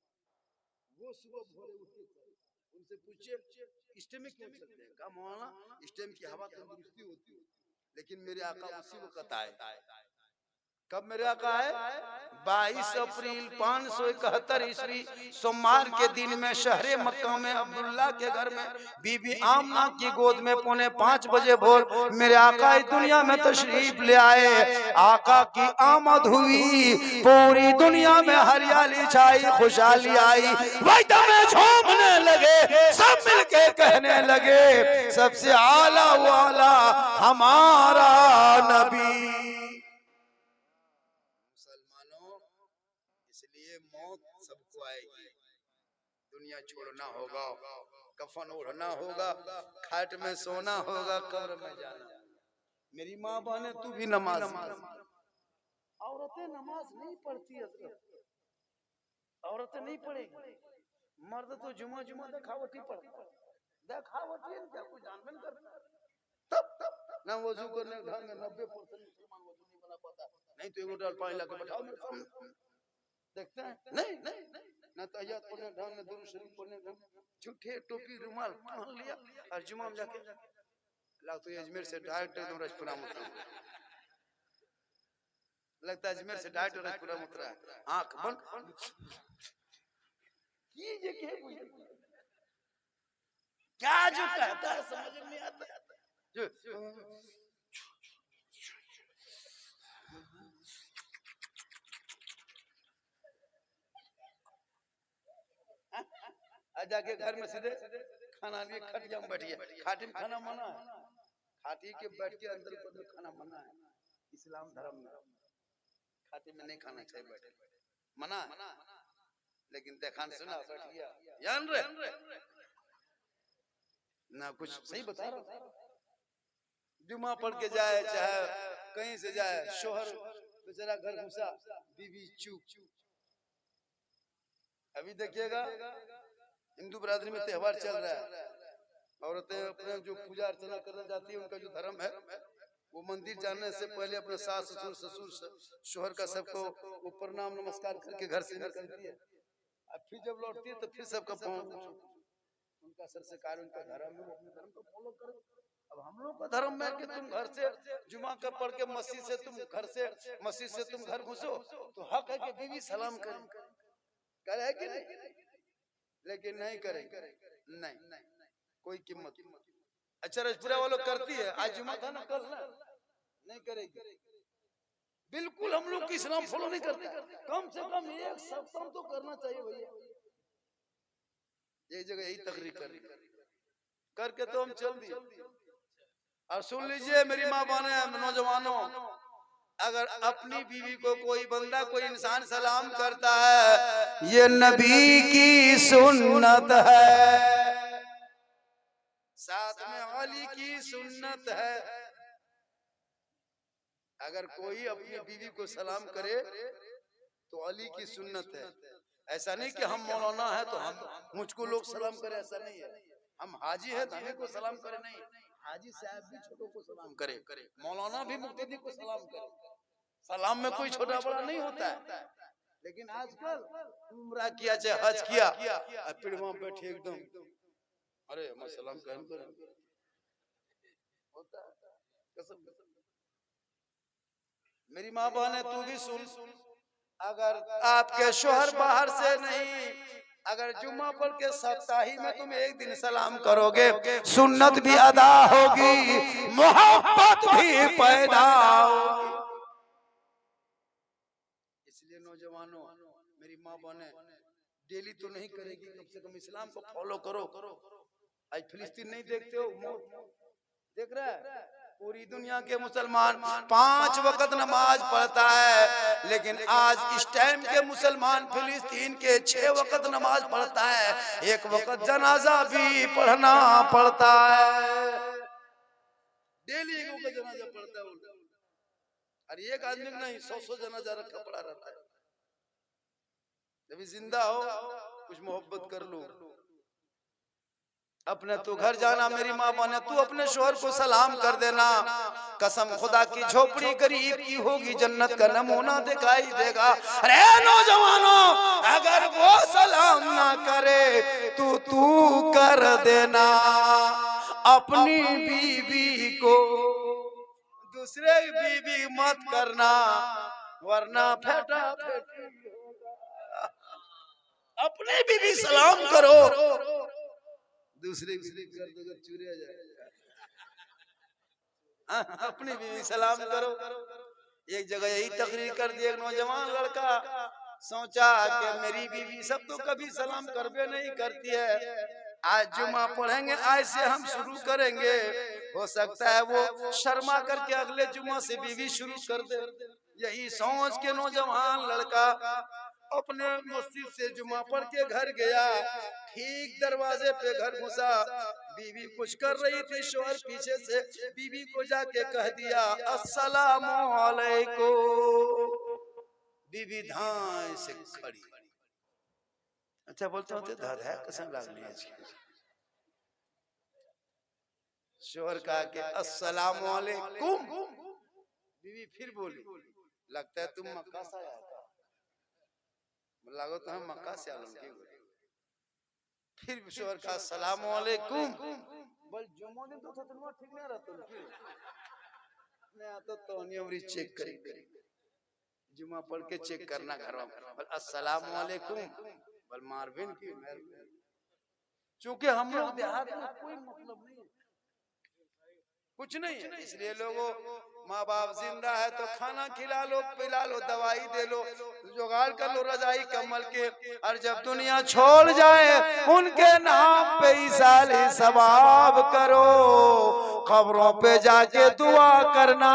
S1: वो सुबह भोरे उठ के उनसे पूछिए स्टेम क्यों चलते हैं? कहा मौलाना स्टेम की हवा तंदुरुस्ती होती है। लेकिन मेरे आका उसी वक्त आए। कब मेरे आका आए? 22 अप्रैल 571 ईस्वी सोमवार के दिन में शहरे मक्का में अब्दुल्ला के घर में बीबी आमना की गोद में 4:45 बजे भोर मेरे आका इस दुनिया में तशरीफ ले आए। आका की आमद हुई, पूरी दुनिया में हरियाली छाई, खुशहाली आई, वैदा में झूमने लगे, सब मिलके कहने लगे सबसे आला वाला हमारा नबी। इसलिए मौत सबको आएगी, दुनिया छोड़ना होगा, कफन ओढ़ना होगा, खाट में सोना होगा, कब्र में जाना। मेरी माँ बहने तू भी नमाज, औरतें नमाज नहीं पढ़ती, औरतें नहीं पढ़ेगी, मर्द तो जुमा जुमा दिखावटी पढ़ता, दिखावटी क्या कुछ जानबे नहीं करता। तब ना वजू करने घर में 90% मुसलमान वजू नहीं बना पाता, नहीं तो 1 डाल पानी लाके बैठाओ मेरे सामने, देखते हैं नहीं ना तहियात पढ़ने ढंग में, दुरूद शरीफ पढ़ने ढंग में, झूठे टोपी रुमाल पहन लिया और जुमा में जाके लगता है अजमेर से डायरेक्ट एकदम राजपुरा उतरा, लगता है अजमेर से डायरेक्ट राजपुरा उतरा है। आंख बंद कीजिए, क्या जो कहता है समझ में आता है। जो जाके घर में सीधे खाना लिए खटिया में बैठिए, खाटी में खाना मना है, खाटी के बैठ के अंदर ऊपर में खाना मना है, इस्लाम धर्म में खाटी में नहीं खाना चाहिए, बैठे मना है। लेकिन देखान सुना बैठिया जान रहे ना, कुछ सही बता रहा, जुमा पढ़ के जाए चाहे कहीं से जाए, शोहर बेचारा घर घुसा, बीवी चुप। अभी देखिएगा हिंदू बरादरी में त्योहार चल रहा है, औरतें अपने जो पूजा अर्चना करने जाती है, उनका जो धर्म है वो मंदिर जाने से पहले अपने सास ससुर शोहर का सबको वो प्रणाम नमस्कार करके घर से निकलती है, और फिर जब लौटती है तो फिर सबका उनका सर से कार, उनका धर्म है, अपने धर्म को फॉलो करो। अब हम लोग का धर्म है कि तुम घर से जुमा का पढ़ के मस्जिद से तुम घर घुसो, तो हक है कि बीवी सलाम करे कि नहीं, लेकिन नहीं करेंगे, नहीं कोई कीमत। अच्छा राजपुरा वालों करती है, आज जुमा था ना, कल ना, नहीं करेगी, बिल्कुल हम लोग इस्लाम फॉलो नहीं करते। कम से कम 1 सप्ताह तो करना चाहिए भैया, एक जगह यही तकरीर करके तो हम चल दिए। और सुन लीजिए मेरी माँ बहने नौजवानों, अगर अपनी बीवी को कोई बंदा कोई इंसान सलाम करता है, ये नबी की सुन्नत है, साथ में अली की सुन्नत है। अगर कोई अपनी बीवी को सलाम करे तो अली की सुन्नत है। ऐसा नहीं कि हम मौलाना है तो हम मुझको लोग सलाम करे, ऐसा नहीं है। हम हाजी है तो हमें को सलाम करे, नहीं, हाजी साहब भी छोटों को सलाम करे, मौलाना भी मुफ्ती को सलाम करे, सलाम में कोई छोटा बड़ा नहीं होता है। लेकिन आजकल उम्रा किया चाहे हज किया, फिर वहां बैठे एकदम, अरे हम सलाम कर होता है, मेरी माँ बहन तू भी सुन, अगर आपके शोहर बाहर से नहीं, अगर जुम्मा पढ़ के सप्ताही में तुम एक दिन सलाम करोगे, सुन्नत भी अदा होगी, मोहब्बत भी पैदा होगी। इसलिए नौजवानों, मेरी माँ बहने, डेली तो नहीं करेगी, कम से कम इस्लाम को फॉलो करो। आज फिलिस्तीन नहीं देखते हो, देख रहा है पूरी दुनिया के मुसलमान 5 वक्त नमाज पढ़ता है, लेकिन आज इस टाइम के मुसलमान फिलिस्तीन के 6 वक्त नमाज पढ़ता है, 1 वक्त जनाजा भी पढ़ना पड़ता है। डेली 1 वक्त जनाजा पढ़ता है, और एक आदमी नहीं 100 जनाजा रखा पड़ा रहता है। जब जिंदा हो कुछ मोहब्बत कर लो। अपने तू घर जाना, मेरी माँ बने, तू अपने शोहर को सलाम कर देना। कसम खुदा की झोपड़ी गरीब की होगी, जन्नत का नमूना दिखाई देगा। अरे नौजवानों, अगर वो सलाम ना करे तो तू कर देना। अपनी बीवी को दूसरे की बीवी मत करना, वरना फेटा फेटी होगा। अपनी बीवी सलाम करो, दूसरे चुरे जाएगा। अपनी बीवी सलाम करो। एक जगह यही तकरीर कर दी, एक नौजवान लड़का सोचा कि मेरी बीवी सब तो कभी सलाम करबे नहीं करती है, आज जुमा पढ़ेंगे, आज से हम शुरू करेंगे। हो सकता है वो शर्मा करके अगले जुमा से बीवी शुरू कर दे। यही सोच के नौजवान लड़का अपने मस्जिद से जुमा पढ़ के घर गया। ठीक दरवाजे पे घर घुसा, बीवी कुछ कर रही थी, शोहर पीछे से बीवी को जाके कह दिया अस्सलामु अलैकुम। बीवी धाए से खड़ी, अच्छा बोलते होते दादा कसम लागली है। शोहर कहा कि अस्सलामु अलैकुम। बीवी फिर बोली, लगता है तुम मक्का से आया था, लागो तो हम मक्का से आलम के। फिर शोहर का अस्सलामु अलैकुम। बोल जुम्मा दिन तो तुम ठीक नहीं रहता मैं आता तो नहीं चेक करेंगे, जुम्मा पढ़ के चेक करना घर में। बोल अस्सलामु अलैकुम, बोल मारविन की मेहरबानी। चूंकि हम लोग देहात में कोई मतलब नहीं, कुछ नहीं है, इसलिए लोगों माँ बाप जिंदा है तो खाना खिला लो, पिला लो, दवाई दे लो, जुगाड़ कर लो रजाई कम्बल के, और जब दुनिया छोड़ जाए उनके नाम पे इसाले सवाब करो, कब्रों पे जाके दुआ करना।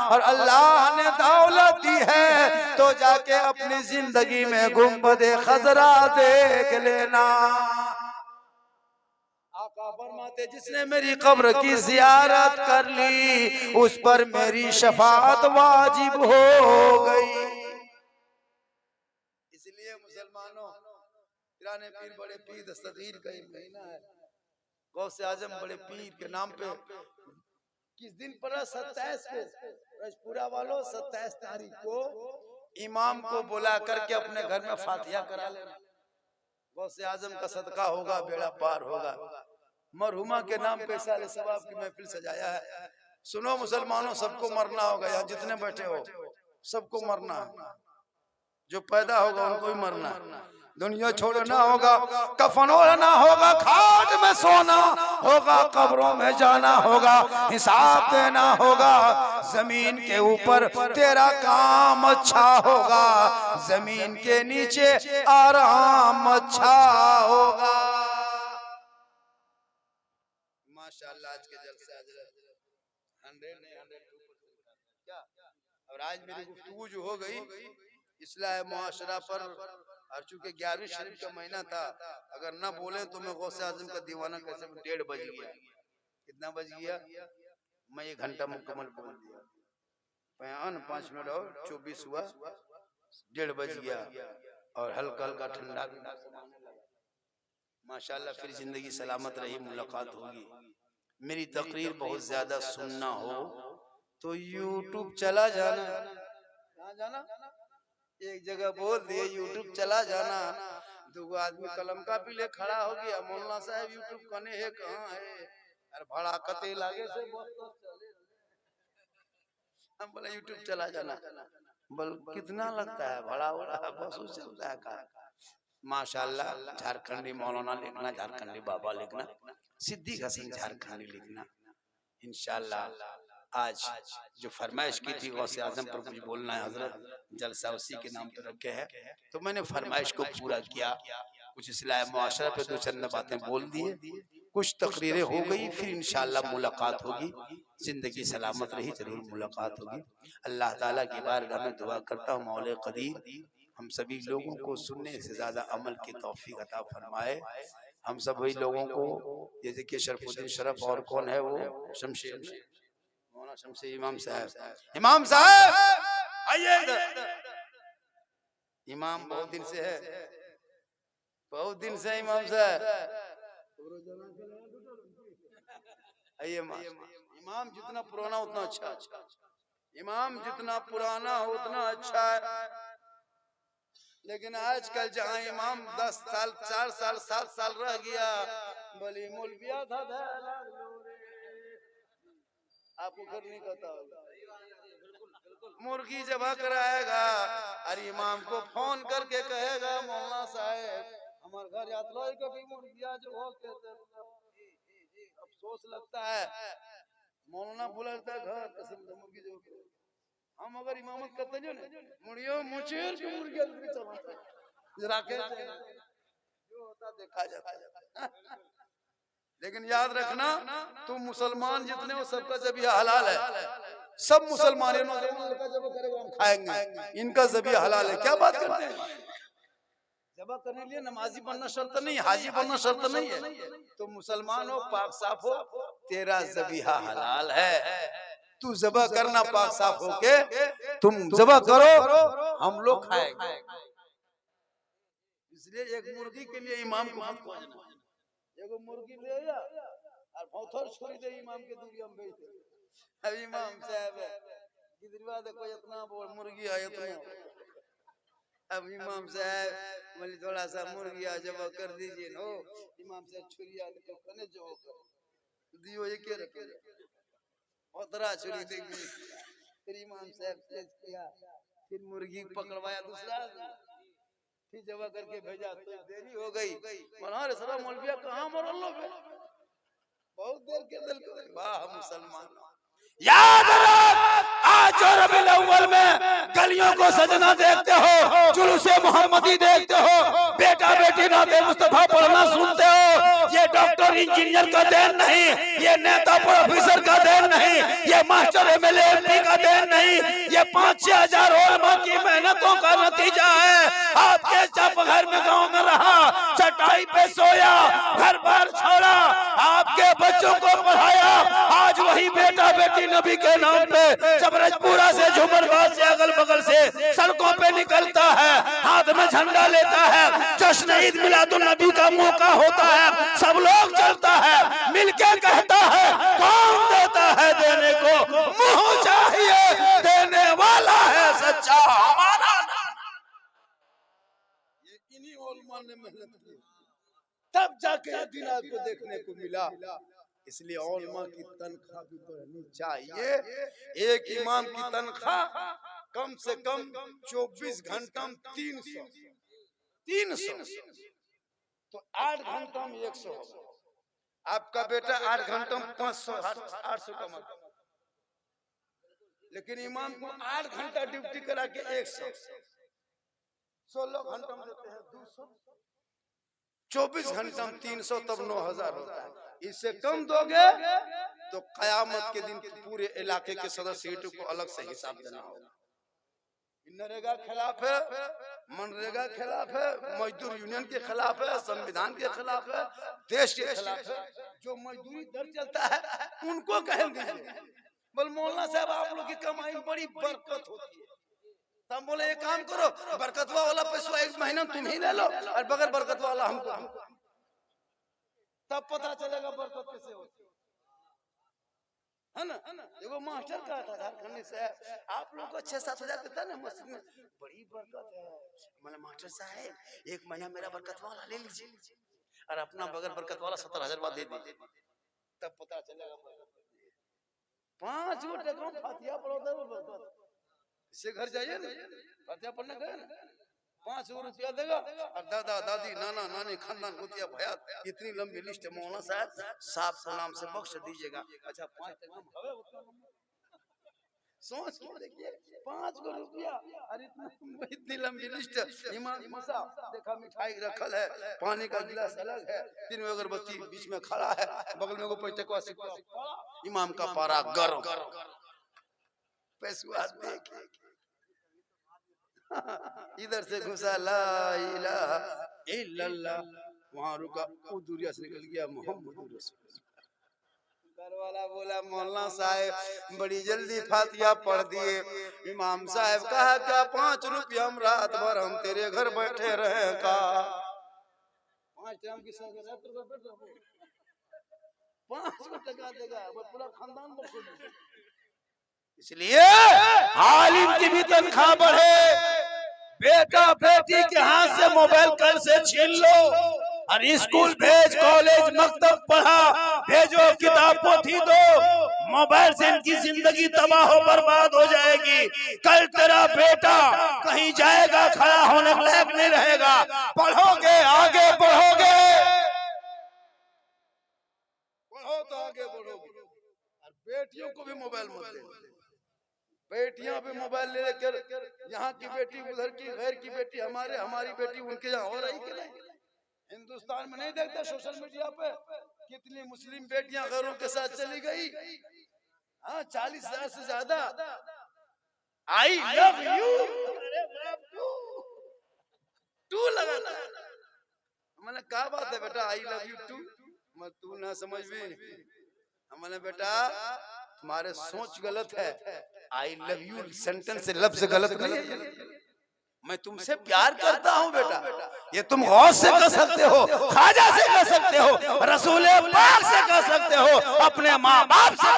S1: और अल्लाह ने दौलत दी है तो जाके अपनी जिंदगी में गुंबदे खजरा देख लेना। आका फरमाते जिसने मेरी कब्र की जियारत कर ली उस पर मेरी शफाअत वाजिब हो गई। इसलिए मुसलमानों, पुराने पीर बड़े पीर दस्तगीर का एक महीना है, गौसे आजम बड़े पीर के नाम पे किस दिन पड़ा? 27 को, रजपुरा वालों 27 तारीख को इमाम को बुला करके अपने घर में फातिहा करा लेना। गौसे आजम का सदका होगा, बेड़ा पार होगा। मरहुमा के नाम पे साले सवाब की महफिल सजाया है। सुनो मुसलमानों, सबको मरना होगा, यहाँ जितने बैठे हो सबको मरना है, जो पैदा होगा उनको ही मरना है। दुनिया छोड़ना होगा, कफन ओढ़ना होगा, खाट में सोना होगा, कब्रों में जाना होगा, हिसाब देना होगा। जमीन के ऊपर तेरा काम अच्छा होगा, जमीन के नीचे आराम अच्छा होगा। माशाअल्लाह आज के जलसे 100 नहीं 102% क्या। और आज मेरी गुफ्तगू जो हो गई इस्लाह मुआशरा पर, और चूंकि 11वीं शरीफ का महीना था, अगर ना बोले तो मैं गौसे आजम का दीवाना कैसे 1:30 बज गया। कितना बज गया? मैं 1 घंटा मुकम्मल बोल दिया, 5 मिनट और 24 हुआ, 1:30 बज गया। और हल्का हल्का ठंडा भी माशाअल्लाह। फिर जिंदगी सलामत रही, मुलाकात होगी। मेरी तकरीर बहुत ज्यादा सुनना हो तो यूट्यूब चला जाना। कहाँ जाना? एक जगह बोल दिए यूट्यूब चला जाना, 2 आदमी कलम का भी ले खड़ा हो गया, मौलाना साहब यूट्यूब कने है कहाँ है, अरे भड़ाकते लागे से हम बोला यूट्यूब चला जाना, बोल कितना लगता है बड़ा बड़ा बसू चलता है का। माशाल्लाह झारखंडी मौलाना लिखना, झारखंडी बाबा लिखना, सिद्दीक हसन झारखंडी लिखना। इंशाल्लाह आज जो फरमाइश की थी गौसे आजम पर कुछ बोलना है हजरत, जलसा उसी के नाम पर रखे हैं, तो मैंने फरमाइश को पूरा किया। कुछ इस्लाह मुआशरा पे दो चंद बातें बोल दिए, कुछ तकरीरें हो गई, फिर इंशाल्लाह मुलाकात होगी। जिंदगी सलामत रही जरूर मुलाकात होगी। अल्लाह ताला की बारगाह में दुआ करता हूँ मौले कदीर हम सभी लोगों को सुनने से ज्यादा अमल की तौफीक अता फरमाए। हम सभी लोगों को, ये देखिए शरफुद्दीन शरफ और कौन है वो, शमशेर मौलाना शमशेर इमाम साहब, इमाम साहब आइए इधर। इमाम बहुत दिन से है, बहुत दिन से इमाम साहब आइए। इमाम जितना पुराना उतना अच्छा, इमाम जितना पुराना हो उतना अच्छा है। लेकिन आजकल जहाँ इमाम 10 साल 4 साल 7 साल रह गया, बोली मौलविया था आपको घर नहीं कहता, मुर्गी जबा कराएगा, अरे इमाम को फोन करके कहेगा मौलाना साहब हमारे घर यात्रा कभी मुर्गिया जो हो, अफसोस लगता है। मौलाना बुलाता है घर कसम से मुर्गी जो हम अगर इमामत करते जो ने मुड़ियो मुचेर के मुर्गिया चलाता जरा के जो होता देखा जाता। लेकिन याद रखना तुम मुसलमान जितने हो सबका ज़बिया हलाल है, सब मुसलमान का जब करेगा हम खाएंगे, इनका ज़बिया हलाल है। क्या बात करते हैं, जबा करने लिए नमाजी बनना शर्त नहीं, हाजी बनना शर्त नहीं है। तो मुसलमान हो पाक साफ हो, तेरा ज़बिया हलाल है, तू ज़बा करना पाक साफ होके, तुम ज़बा करो हम लोग खाएंगे। इसलिए एक मुर्गी के लिए इमाम को मत खोजना, एगो मुर्गी ले या और भौथर छोड़ दे इमाम के दूरिया में बैठ। अब इमाम साहब गिदरवा देखो इतना बोल मुर्गी है इतना, अब इमाम साहब बोले थोड़ा सा मुर्गी जब कर दीजिए नो, इमाम साहब छुरिया तो कने जो दियो ये के रखे उतरा छुरी देंगे। फिर इमाम साहब तेज किया, फिर मुर्गी पकड़वाया दूसरा, फिर जब करके भेजा तो देरी हो गई। मनोहर सरा मौलविया कहाँ मरल लो, बहुत देर के दिल को वाह मुसलमान। याद रख आज रबीउल अव्वल में गलियों को सजना देखते हो, जुलूसे मोहम्मदी देखते हो, बेटा बेटी नाते मुस्तफा पढ़ना सुनते हो, ये डॉक्टर इंजीनियर का देन नहीं, ये नेता प्रोफेसर का देन नहीं, ये मास्टर एमएलए एमपी का देन नहीं, ये 5-6 हजार उलमा की मेहनतों का नतीजा है। आपके जब घर में गांव में रहा, चटाई पे सोया, घर बार छोड़ा, आपके बच्चों को पढ़ाया, आज वही बेटा बेटी नबी के नाम पे जबरजपुरा से झुमरबाद से अगल बगल से सड़कों पे निकलता है, हाथ में झंडा लेता है, जश्न ईद मिलादुन नबी का मौका होता है, सब लोग चलता है, मिलके कहता है कौन देता है देने को, मुंह चाहिए देने वाला है सच्चा हमारा। ये इन्हीं उलमा ने मेहनत की, तब जाके ये दिन आपको देखने को मिला। इसलिए उलमा की तनख्वाह भी बढ़नी चाहिए। एक इमाम की तनख्वाह कम से कम 24 घंटा में 300 तो 8 घंटा में 100। आपका बेटा 8 घंटा में 500-800 कमाता, लेकिन इमाम को 8 घंटा ड्यूटी करा के 100, 16 घंटा में देते हैं 200, 24 घंटा में 300, तब 9000 होता है। इससे कम दोगे तो कयामत के दिन पूरे इलाके के सदस्य को अलग से हिसाब देना होगा। नरेगा खिलाफ है, मनरेगा खिलाफ है, मजदूर यूनियन के खिलाफ है, संविधान के खिलाफ है, देश के खिलाफ है। जो मजदूरी दर चलता है उनको कहेंगे बोल मौलाना साहब आप लोग की कमाई में बड़ी बरकत होती है, तब बोले एक काम करो बरकतवा वाला पैसा 1 महीना तुम ही ले लो और बगैर बरकत वाला हमको, तब पता चलेगा बरकत कैसे होती है ना। देखो मास्टर कहा था झारखंड से, आप लोग को 6-7 हजार देता ना मस्जिद में, बड़ी बरकत है। मैंने मास्टर साहब 1 महीना मेरा बरकत वाला ले लीजिए और अपना बगैर बरकत वाला 70,000 दे दीजिए, तब पता चलेगा। 5 5 गो टका फातिया पढ़ो, इससे घर जाइए ना फातिया पढ़ने गए ना, 5 गो रुपया देगा और दादा दादी नाना नानी खानदान गोतिया भैया, इतनी लंबी लिस्ट है, मौलाना साहब साफ सलाम से बख्श दीजिएगा। अच्छा 5 टका सोच के देखिए, 5 गो रुपया और इतनी लंबी लिस्ट। इमाम साहब देखा मिठाई रखल है, पानी का गिलास अलग है, 3 अगरबत्ती बीच में खड़ा है, बगल में वो 5 टका सिक्का, इमाम का पारा गरम, पैसा देख इधर से घुसा ला इलाहा इल्लल्लाह, वहां रुका, दूरिया से निकल गया मोहम्मद रसूलुल्लाह। घर वाला बोला मौलाना साहब बड़ी जल्दी फातिया पढ़ दिए। इमाम साहब कहा क्या 5 रुपया हम रात भर हम तेरे घर बैठे रहे का? 5 टाइम की संग रात भर बैठ रहो, 5 टका देगा वो पूरा खानदान बखूबी। इसलिए आलिम की भी तनख्वाह बढ़े, बेटा बेटी के हाथ से मोबाइल कल से छीन लो और स्कूल भेज, कॉलेज मकतब पढ़ा भेजो, किताब पोथी दो, मोबाइल से इनकी जिंदगी तबाह हो बर्बाद हो जाएगी। कल तेरा बेटा कहीं जाएगा खड़ा होने के लायक नहीं रहेगा। पढ़ोगे आगे बढ़ोगे, पढ़ो तो आगे बढ़ोगे। और बेटियों को भी मोबाइल मत दे, बेटियां भी मोबाइल ले लेकर, यहाँ की बेटी उधर की, गैर की बेटी हमारे, हमारी बेटी उनके यहाँ हो रही कि नहीं? हिंदुस्तान में नहीं देखते सोशल मीडिया पे कितनी मुस्लिम बेटियां गैरों के साथ चली गई? हाँ 40,000 से ज्यादा। आई लव यू टू लगा, मैंने कहा बात है बेटा, आई लव यू टू, मैं तू ना समझ भी, मैंने बेटा तुम्हारे सोच गलत है, आई लव यू सेंटेंस से लफ्ज गलत नहीं है, मैं तुमसे प्यार करता हूं बेटा, ये तुम गौस से कह सकते हो, ख्वाजा से कह सकते हो, रसूल पाक से कह सकते हो, अपने माँ बाप से।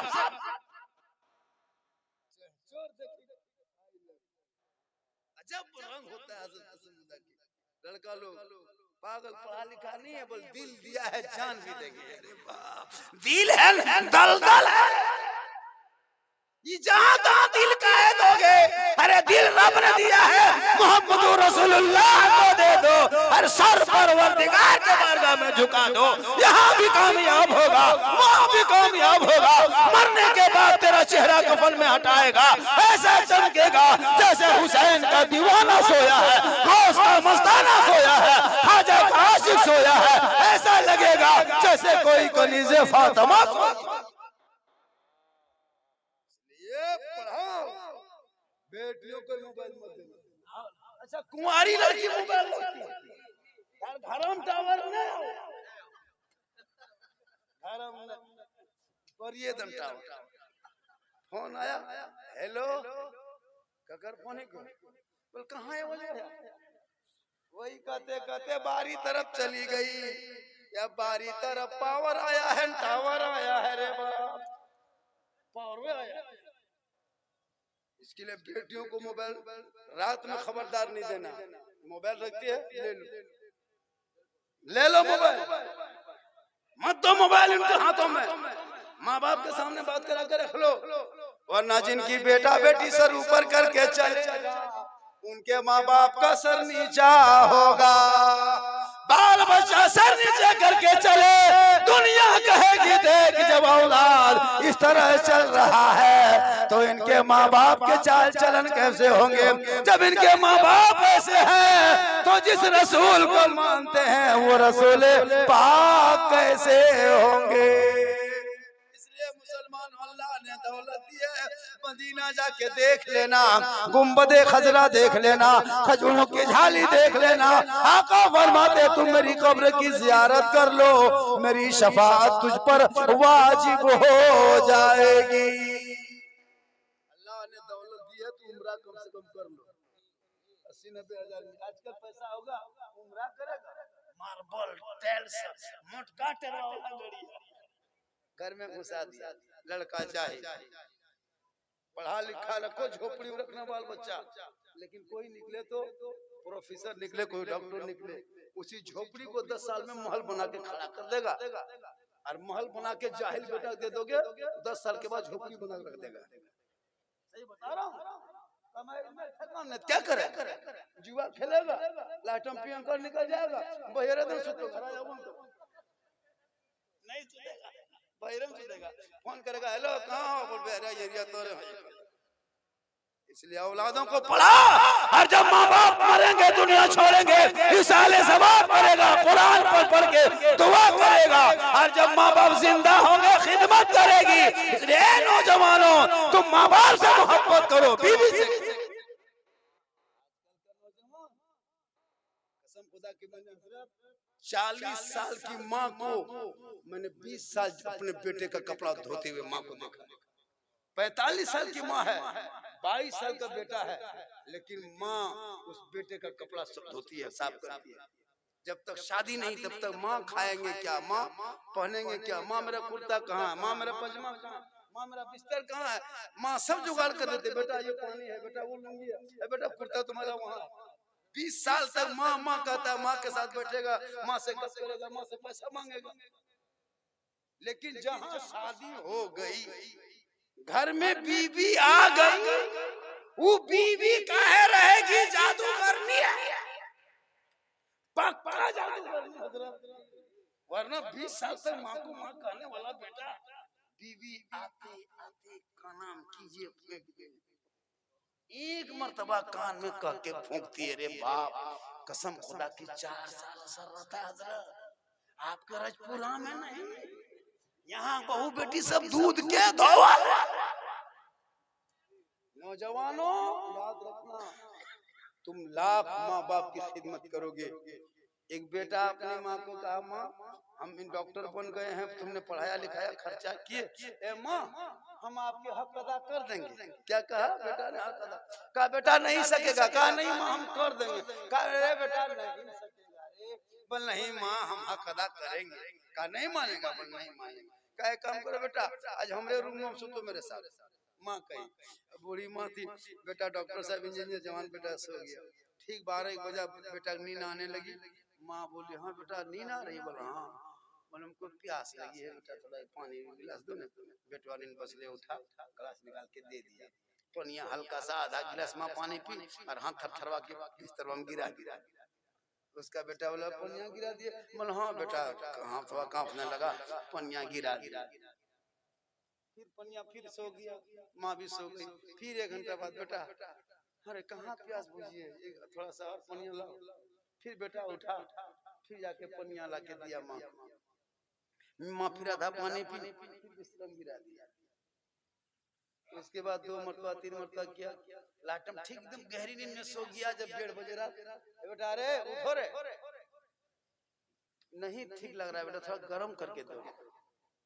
S1: अजब रंग होता है लड़का लोग, पागल पढ़ा लिखा नहीं है, बल दिल दिया है जान भी देंगे। अरे बाप, दिल है दलदल है, ये जहां तहां दिल का है दोगे। अरे दिल रब ने दिया है, मोहम्मद रसूलुल्लाह को दे दो, हर सर परवरदिगार के बारगाह में झुका दो, यहाँ भी कामयाब होगा, वहाँ भी कामयाब होगा। मरने के बाद तेरा चेहरा कफन में हटाएगा, ऐसा चमकेगा जैसे हुसैन का दीवाना सोया है, गौस का मस्ताना सोया है, ख्वाजा का आशिक सोया है, ऐसा लगेगा जैसे कोई कनीज़े फातिमा सोया। पढ़ाओ, बेटियों को मोबाइल मत देना। अच्छा कुंवारी लड़की मोबाइल लगती है यार, घरम टावर नहीं, घरम करिए दम टावर। फोन आया, हेलो ककर फोन है, बोल कहाँ है वो, वही कहते कहते बारी तरफ चली गई, या बारी तरफ पावर आया है, टावर आया है रे बाप, पावर आया। इसके लिए बेटियों को मोबाइल रात में खबरदार नहीं देना, मोबाइल रखती है ले लो मोबाइल, मत दो मोबाइल इनके हाथों में, माँ बाप के सामने बात करा कर रख लो, वरना जिनकी बेटा बेटी सर ऊपर करके चलेगा उनके माँ बाप का सर नीचा होगा। बाल बच्चा सर नीचे करके चले, दुनिया कहेगी देख जब औलाद इस तरह चल रहा है तो इनके माँ बाप के चाल चलन कैसे होंगे। जब इनके माँ बाप ऐसे हैं तो जिस रसूल को मानते हैं वो रसूल पाक कैसे होंगे। इसलिए मुसलमान अल्लाह ने दौलत दी है, मदीना जाके देख लेना, गुम्बदे खजरा देख लेना, खजूरों की झाली देख लेना। आका फरमाते तुम मेरी कब्र की जियारत कर लो, मेरी शफाअत तुझ पर वाजिब हो जाएगी। अल्लाह ने दौलत दी है तो उम्रा कम से कम कर लो, 80-90 हजार में आजकल पैसा होगा, उम्रा करेगा, मार्बल टाइल्स मोटका टेरा वाला गाड़ी घर में घुसा दिया। लड़का चाहे पढ़ा लिखा रखो, झोपड़ी में रखना बाल बच्चा, लेकिन कोई निकले तो प्रोफेसर निकले, कोई डॉक्टर निकले, उसी झोपड़ी को 10 साल में महल बना के खड़ा कर देगा। और महल बना के जाहिल बेटा दे दोगे 10 साल के बाद झोपड़ी बना रख देगा। सही बता रहा हूँ। क्या करे, जुआ खेलेगा, लाटम पियन कर निकल जाएगा, बहेरे दिन सुतो घर आया नहीं सुतेगा, बहेरे में सुतेगा, फोन करेगा हेलो कहाँ हो, बोल अरे एरिया तो इसलिए औलादों को पढ़ा। और जब माँ बाप मरेंगे दुनिया छोड़ेंगे, रिसाले सवाब करेगा, कुरान पर पढ़ के दुआ करेगा। और जब माँ बाप जिंदा होंगे खिदमत करेगी। इसलिए नौजवानों तुम माँ बाप से मोहब्बत करो, बीवी से। कसम खुदा की, मैंने 40 साल की माँ को मैंने 20 साल अपने बेटे का कपड़ा धोते हुए माँ को देखा। 45 साल की माँ है, 22 साल का बेटा है, लेकिन माँ उस बेटे का कपड़ा सब धोती है, साफ करती है। जब तक शादी नहीं तब तक माँ खाएंगे क्या, माँ पहनेंगे क्या, माँ मेरा कुर्ता कहाँ है, माँ मेरा पजामा कहाँ, माँ मेरा बिस्तर कहाँ है, माँ सब जुगाड़ कर देते। बेटा ये पानी है, बेटा वो लुंगी है, बेटा कुर्ता तुम्हारा वहाँ। 20 साल तक माँ माँ कहता है, माँ के साथ बैठेगा, माँ से गप करेगा, माँ से पैसा मांगेगा। लेकिन जहाँ शादी हो गई, घर में बीवी आ गई, वो बीवी काहे रहेगी, जादू करनी है, पक्का जादू करनी है। वरना 20 साल तक माँ को माँ कहने वाला बेटा, बीवी आते आते का नाम कीजिए फेंक दे। एक मर्तबा कान में कह के फूंकती है, रे बाप कसम खुदा की 4 साल असर रहता है हजरत, आपके राजपुरा में नहीं, यहाँ बहू बेटी सब दूध के धोवा। नौजवानों याद रखना, तुम लाख माँ बाप की खिदमत करोगे। एक बेटा अपनी माँ को कहा, माँ हम इन डॉक्टर बन गए हैं, तुमने पढ़ाया लिखाया खर्चा किए, ए माँ हम आपके हक अदा कर देंगे। क्या कहा बेटा ने, हक अदा कहा, बेटा नहीं सकेगा, कहा नहीं माँ हम कर देंगे, कहा अरे बेटा नहीं सकेगा, बोल नहीं माँ हम हक अदा करेंगे, कहा नहीं मानेगा, बोल नहीं मानेगा, कहा काम करो बेटा आज हमारे रूम में सुतो मेरे साथ। माँ कही, बूढ़ी माँ थी, बेटा डॉक्टर साहब इंजीनियर जवान बेटा सो गया। ठीक 12-1 बजे बेटा नींद आने लगी, माँ बोली हाँ बेटा नींद आ रही, बोला हाँ, बोले हमको प्यास लगी है बेटा, थोड़ा पानी गिलास दो ना। बेटवा नींद बसले उठा, गिलास निकाल के दे दिया, पनिया हल्का सा आधा गिलास माँ पानी पी और हाथ थरथरवा के बिस्तर में गिरा। उसका बेटा बोला पनिया गिरा दिए, बोला हाँ बेटा, हाथ थोड़ा कांपने लगा, पनिया गिरा दिया। फिर पनिया फिर सो गया, माँ भी सो गई। फिर 1 घंटा बाद बेटा अरे कहाँ प्यास बुझिए, थोड़ा सा और पनिया लाओ। फिर बेटा उठा, फिर जाके पनिया ला के दिया माँ। माँ फिर आधा पानी पी, फिर बिस्तर में गिरा दिया। उसके बाद 2 मरतबा 3 मरतबा किया, लाटम ठीक एकदम गहरी नींद में सो गया। जब 1:30 बजे रात, बेटा अरे उठो रे, नहीं ठीक लग रहा है बेटा, थोड़ा गर्म करके दो।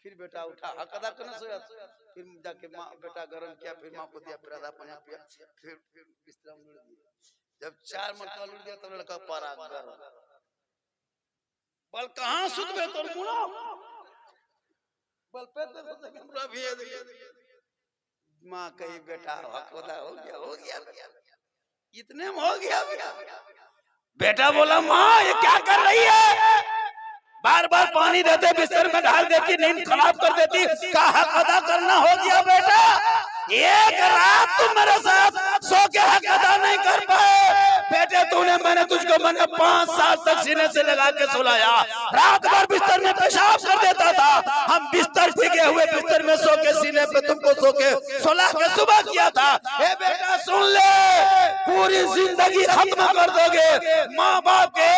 S1: फिर बेटा उठा, हक अदा करना सोया, फिर जाके माँ बेटा गरम किया, फिर माँ को दिया, फिर आधा पानी पिया, फिर बिस्तर में लुढ़ दिया। जब 4 मरतबा लुढ़ गया तब लड़का पारा गरम, बल कहाँ सुत गए तो मुड़ा, बल पे तो हमरा भेज दिया। माँ कही बेटा हक अदा हो गया, इतने में हो गया बेटा। बेटा बोला माँ ये क्या कर रही है, बार बार पानी देते बिस्तर में डाल देती, नींद खराब कर देती, का हक अदा करना हो गया बेटा। एक रात तुम मेरे साथ सो के हक अदा नहीं कर पाए बेटे, मैंने तुझको 5 साल तक सीने से लगा के सुलाया, रात भर बिस्तर में पेशाब कर देता था, हम बिस्तर टिके हुए बिस्तर में सो के सीने पे तुमको सो के सुला के सुबह किया था। ए बेटा सुन ले, पूरी जिंदगी खत्म कर दोगे, माँ बाप के